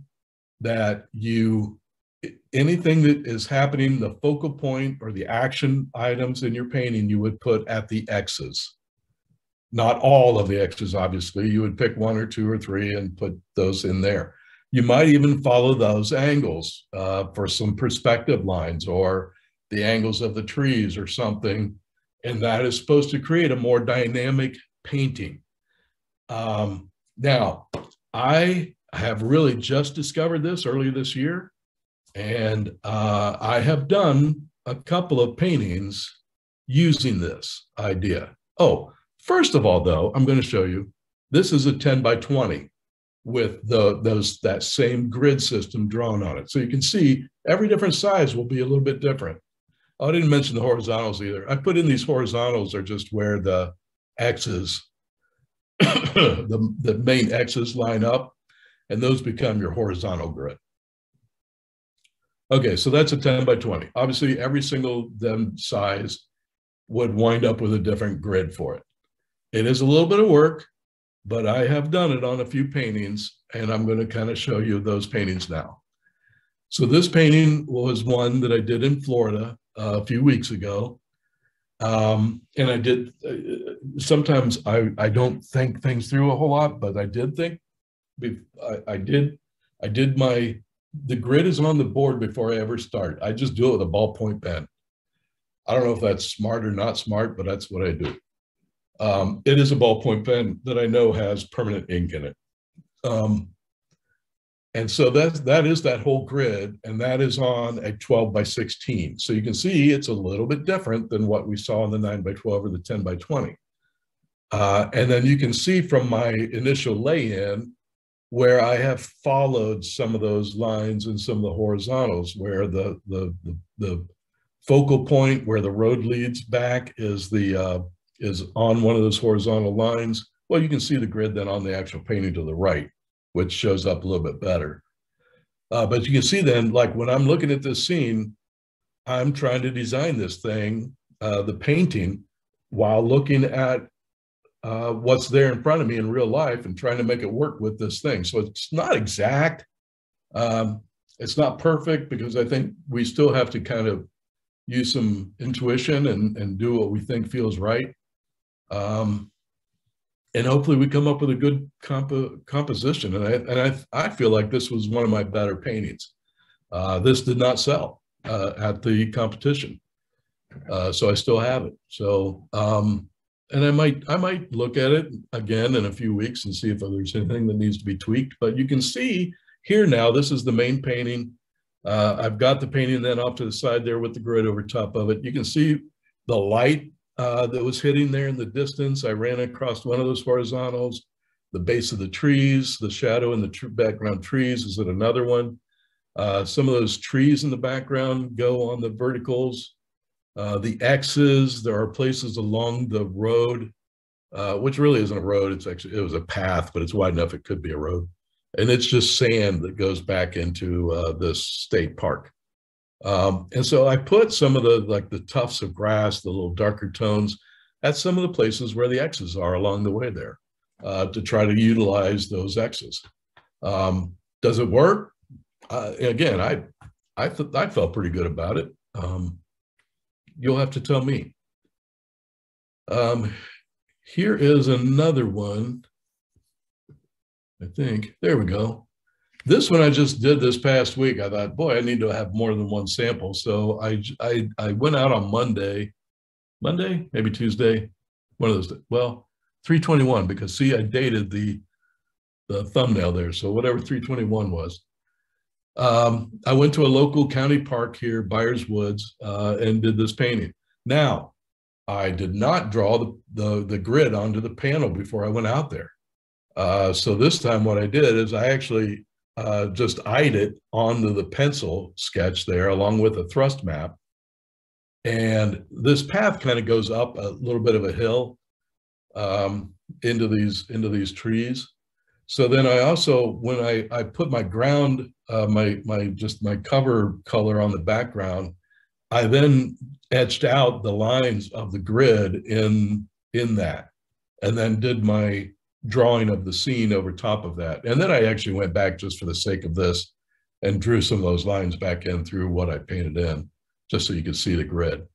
that anything that is happening, the focal point or the action items in your painting, you would put at the X's. Not all of the X's, obviously. You would pick 1 or 2 or 3 and put those in there. You might even follow those angles for some perspective lines or the angles of the trees or something. And that is supposed to create a more dynamic painting. Now, I have really just discovered this early this year, and I have done a couple of paintings using this idea. Oh, first of all, though, I'm going to show you, this is a 10 by 20 with that same grid system drawn on it. So you can see every different size will be a little bit different. Oh, I didn't mention the horizontals either. I put in these horizontals are just where the X's, the main X's line up, and those become your horizontal grid. Okay, so that's a 10 by 20. Obviously, every single them size would wind up with a different grid for it. It is a little bit of work, but I have done it on a few paintings, and I'm going to kind of show you those paintings now. So this painting was one that I did in Florida a few weeks ago. And I did, sometimes I don't think things through a whole lot, but I did think, the grid is on the board before I ever start. I just do it with a ballpoint pen. I don't know if that's smart or not smart, but that's what I do. It is a ballpoint pen that I know has permanent ink in it. And so that is that whole grid, and that is on a 12 by 16. So you can see it's a little bit different than what we saw in the 9 by 12 or the 10 by 20. And then you can see from my initial lay-in where I have followed some of those lines and some of the horizontals, where the focal point where the road leads back is on one of those horizontal lines. Well, you can see the grid then on the actual painting to the right, which shows up a little bit better. But you can see then, like when I'm looking at this scene, I'm trying to design this thing, the painting, while looking at what's there in front of me in real life and trying to make it work with this thing. So it's not exact. It's not perfect, because I think we still have to kind of use some intuition and do what we think feels right. And hopefully we come up with a good composition. And I feel like this was one of my better paintings. This did not sell at the competition. So I still have it. So, and I might look at it again in a few weeks and see if there's anything that needs to be tweaked. But you can see here now, this is the main painting. I've got the painting then off to the side there with the grid over top of it. You can see the light that was hitting there in the distance. I ran across one of those horizontals, the base of the trees, the shadow in the background trees is at another one. Some of those trees in the background go on the verticals. The X's, there are places along the road, which really isn't a road. It was a path, but it's wide enough it could be a road. And it's just sand that goes back into this state park. And so I put some of the tufts of grass, the little darker tones, at some of the places where the X's are along the way there, to try to utilize those X's. Does it work? Again, I felt pretty good about it. You'll have to tell me. Here is another one. I think, there we go. This one I just did this past week. I thought, boy, I need to have more than one sample. So I went out on Monday, maybe Tuesday, one of those, well, 3/21, because see, I dated the thumbnail there. So whatever 3/21 was. I went to a local county park here, Byers Woods, and did this painting. Now, I did not draw the grid onto the panel before I went out there. So this time what I did is I actually just eyed it onto the pencil sketch there along with a thrust map. And this path kind of goes up a little bit of a hill into these trees. So then I also, when I put my ground, my cover color on the background, I then etched out the lines of the grid in that, and then did my drawing of the scene over top of that. And then I actually went back just for the sake of this and drew some of those lines back in through what I painted in, just so you could see the grid.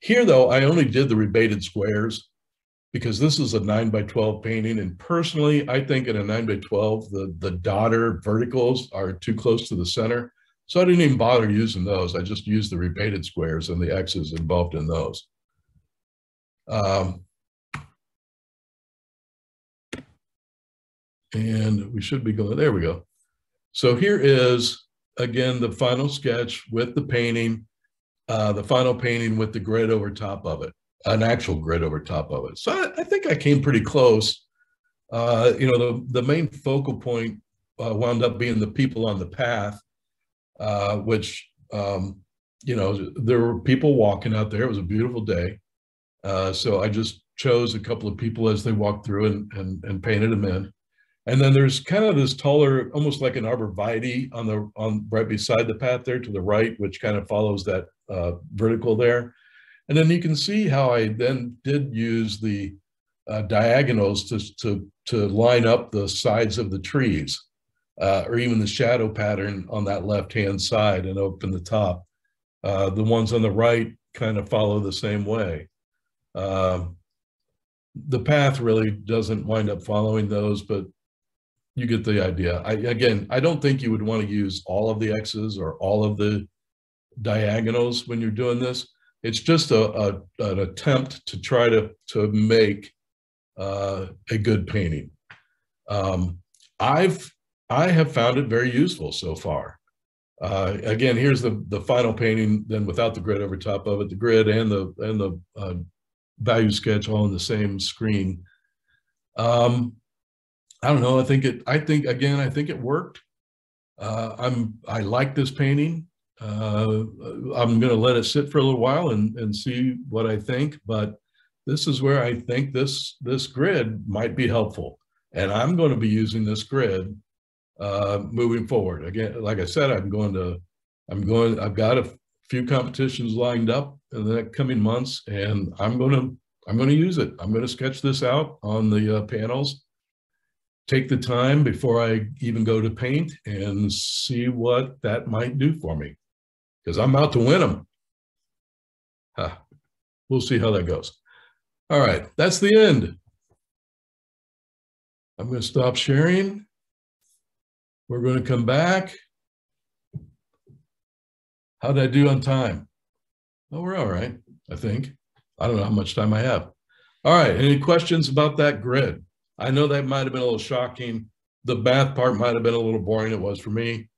Here though, I only did the rebated squares because this is a 9x12 painting. And personally, I think in a 9x12, the daughter verticals are too close to the center. So I didn't even bother using those. I just used the rebated squares and the X's involved in those. And we should be going, there we go. So here is, again, the final sketch with the painting, the final painting with the grid over top of it, an actual grid over top of it. So I think I came pretty close. You know, the main focal point wound up being the people on the path, which, you know, there were people walking out there. It was a beautiful day. So I just chose a couple of people as they walked through and painted them in. And then there's kind of this taller, almost like an arborvitae on right beside the path there to the right, which kind of follows that vertical there. And then you can see how I then did use the diagonals to line up the sides of the trees, or even the shadow pattern on that left-hand side and up in the top. The ones on the right kind of follow the same way. The path really doesn't wind up following those, but you get the idea. Again, I don't think you would want to use all of the X's or all of the diagonals when you're doing this. It's just an attempt to try to make a good painting. I have found it very useful so far. Again, here's the final painting, then without the grid over top of it, the grid and the value sketch all on the same screen. I don't know. I think it worked. I like this painting. I'm going to let it sit for a little while and see what I think, but this is where I think this grid might be helpful. And I'm going to be using this grid moving forward. Again, like I said, I've got a few competitions lined up in the coming months, and I'm going to use it. I'm going to sketch this out on the panels, take the time before I even go to paint and see what that might do for me, because I'm out to win them. We'll see how that goes. All right, that's the end. I'm going to stop sharing. We're going to come back. How did I do on time? Oh, we're all right, I think. I don't know how much time I have. All right, any questions about that grid? I know that might have been a little shocking. The math part might have been a little boring. It was for me.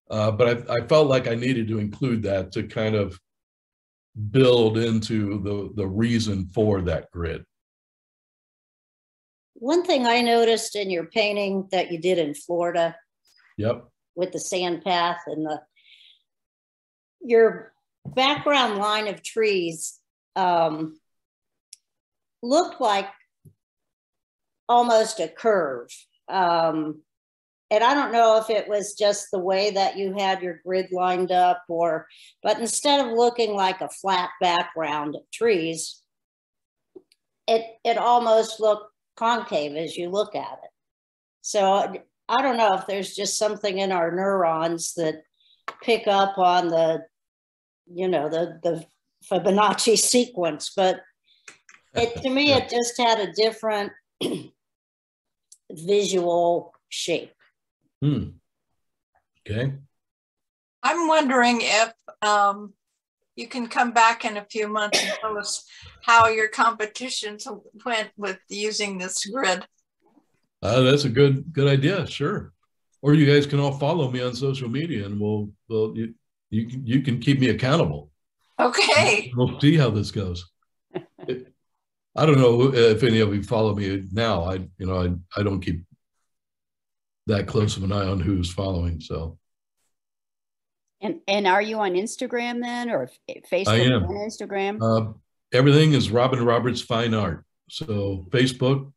But I felt like I needed to include that to kind of build into the reason for that grid. One thing I noticed in your painting that you did in Florida, yep, with the sand path and your background line of trees looked like almost a curve. And I don't know if it was just the way that you had your grid lined up, but instead of looking like a flat background of trees, it almost looked concave as you look at it. So I don't know if there's just something in our neurons that pick up on the Fibonacci sequence, but to me, it just had a different visual shape. Okay. I'm wondering if you can come back in a few months and tell us how your competitions went with using this grid. That's a good idea. Sure. Or you guys can all follow me on social media, and you can keep me accountable. Okay. We'll see how this goes. I don't know if any of you follow me now. I don't keep that close of an eye on who's following. So. And are you on Instagram then, or Facebook I am. and Instagram? Everything is Robin Roberts Fine Art. So Facebook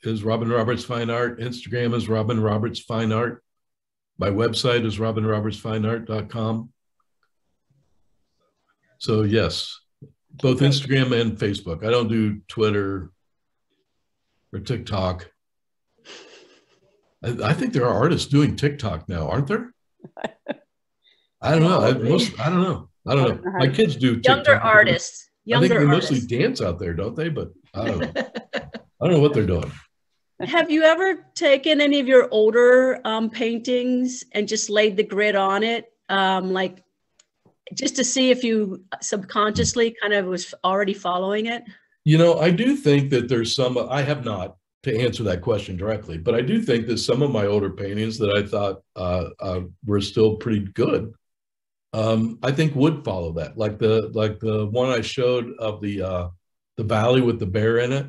is Robin Roberts Fine Art. Instagram is Robin Roberts Fine Art. My website is robinrobertsfineart.com. So yes, both Instagram and Facebook. I don't do Twitter or TikTok. I think there are artists doing TikTok now, aren't there? I don't know. I don't know. My kids do TikTok. Younger artists. I think they artists. mostly dance out there, don't they? But I don't know. I don't know what they're doing. Have you ever taken any of your older paintings and just laid the grid on it? Like just to see if you subconsciously kind of was already following it? You know, I do think that there's some, I have not to answer that question directly, but I do think that some of my older paintings that I thought were still pretty good, I think would follow that. Like the one I showed of the valley with the bear in it.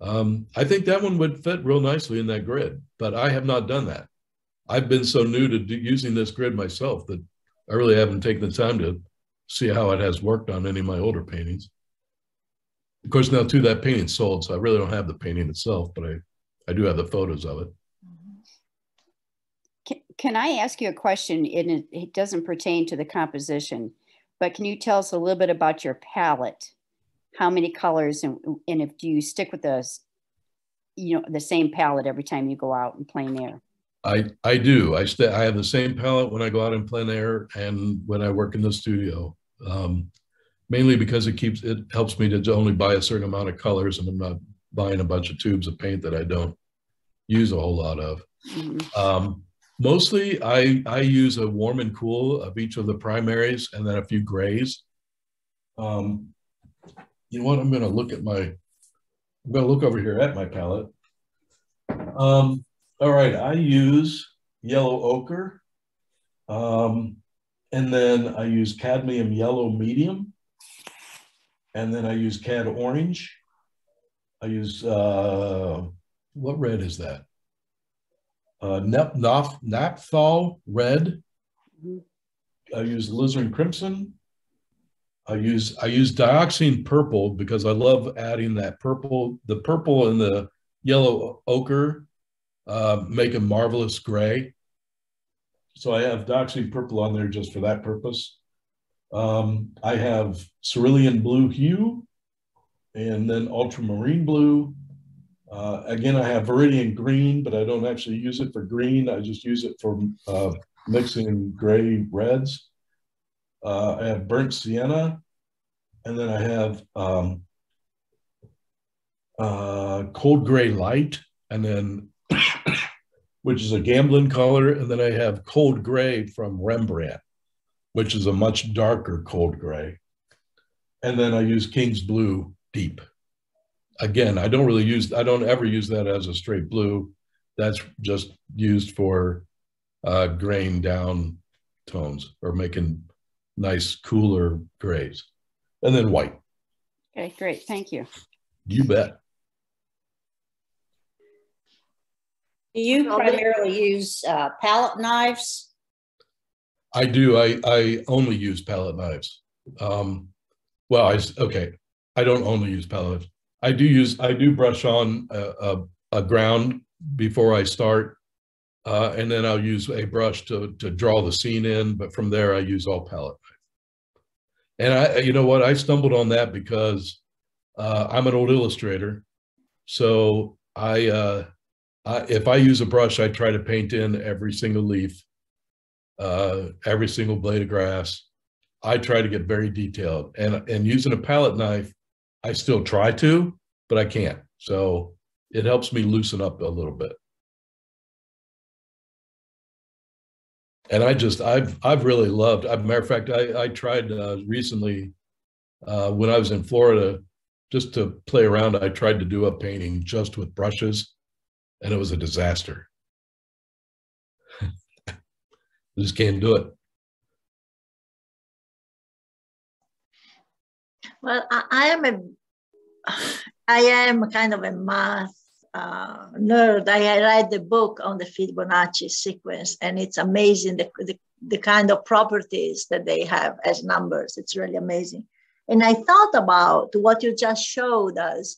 I think that one would fit real nicely in that grid, but I have not done that. I've been so new to using this grid myself that I really haven't taken the time to see how it has worked on any of my older paintings. Of course, now too, that painting sold, so I really don't have the painting itself, but I do have the photos of it. Can I ask you a question? It doesn't pertain to the composition, but can you tell us a little bit about your palette? How many colors, and if do you stick with the same palette every time you go out in plein air? I do. I have the same palette when I go out in plein air and when I work in the studio. Mainly because it helps me to only buy a certain amount of colors, and I'm not buying a bunch of tubes of paint that I don't use a whole lot of. Mm-hmm. Mostly I use a warm and cool of each of the primaries and then a few grays. You know what? I'm going to look over here at my palette. All right. I use yellow ochre. And then I use cadmium yellow medium. And then I use cad orange. I use, what red is that? Naphthol red. I use alizarin crimson. I use dioxine purple because I love adding that purple. The purple and the yellow ochre make a marvelous gray. So I have dioxine purple on there just for that purpose. I have cerulean blue hue and then ultramarine blue. Again, I have viridian green, but I don't actually use it for green. I just use it for mixing gray reds. I have burnt sienna, and then I have cold gray light, and then which is a gambling color, and then I have cold gray from Rembrandt, which is a much darker cold gray. And then I use King's Blue Deep. Again, I don't ever use that as a straight blue. That's just used for graying down tones or making nice, cooler grays. And then white. Okay, great. Thank you. You bet. Do you primarily use palette knives? I do. I only use palette knives. Okay. I don't only use palette knives. I do brush on a ground before I start, and then I'll use a brush to draw the scene in. But from there, I use all palette knife. And you know what? I stumbled on that because I'm an old illustrator, so if I use a brush, I try to paint in every single leaf. Every single blade of grass. I try to get very detailed, and using a palette knife, I still try to, but I can't. So it helps me loosen up a little bit. And I've really loved, as a matter of fact, I tried recently when I was in Florida, just to play around, I tried to do a painting just with brushes, and it was a disaster. I just can't do it. Well, I am kind of a math nerd, I read the book on the Fibonacci sequence, and it's amazing the kind of properties that they have as numbers. It's really amazing. And I thought about what you just showed us.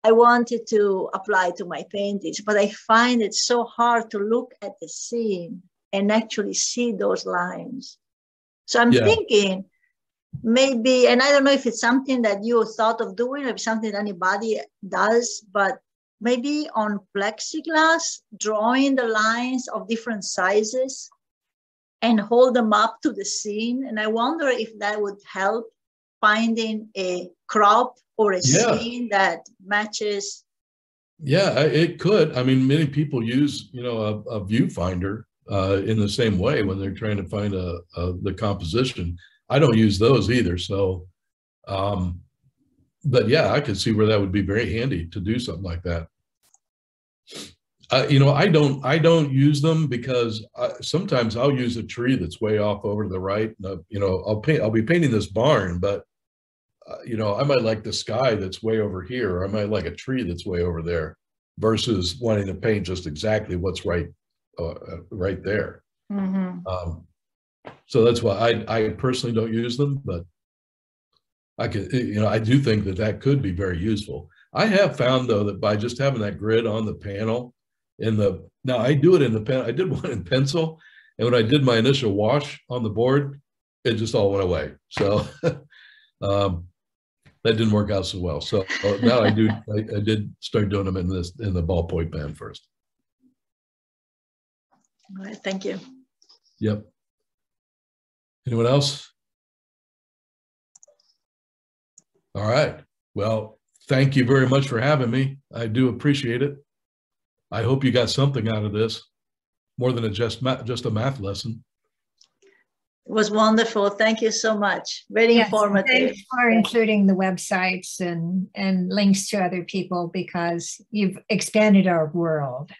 I wanted to apply to my paintings, but I find it so hard to look at the scene and actually see those lines. So I'm thinking maybe, and I don't know if it's something that you thought of doing, or if it's something anybody does, but maybe on plexiglass, drawing the lines of different sizes and hold them up to the scene. And I wonder if that would help finding a crop or a scene that matches. Yeah, it could. I mean, many people use, you know, a viewfinder in the same way when they're trying to find the composition. I don't use those either. So, but yeah, I could see where that would be very handy to do something like that. You know, I don't use them because sometimes I'll use a tree that's way off over to the right. You know, I'll be painting this barn, but you know, I might like the sky that's way over here, or I might like a tree that's way over there, versus wanting to paint just exactly what's right there. Mm-hmm. So that's why I personally don't use them, but I could, you know, I do think that could be very useful. I have found though that by just having that grid on the panel now I do it in the pen. I did one in pencil, and when I did my initial wash on the board, it just all went away. So that didn't work out so well. So now I did start doing them in the ballpoint pen first. All right, thank you. Yep. Anyone else? All right. Well, thank you very much for having me. I do appreciate it. I hope you got something out of this, more than just a math lesson. It was wonderful. Thank you so much. Very informative. Thanks for including the websites and links to other people, because you've expanded our world.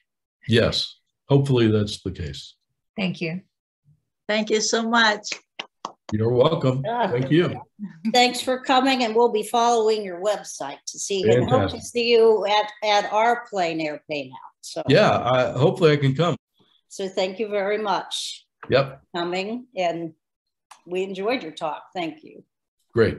Yes, hopefully that's the case. Thank you. Thank you so much. You're welcome. Thank you. Thanks for coming, and we'll be following your website to see and hope to see you at our Plein Air paint out. So yeah, hopefully I can come. So thank you very much. Yep. For coming, and we enjoyed your talk. Thank you. Great.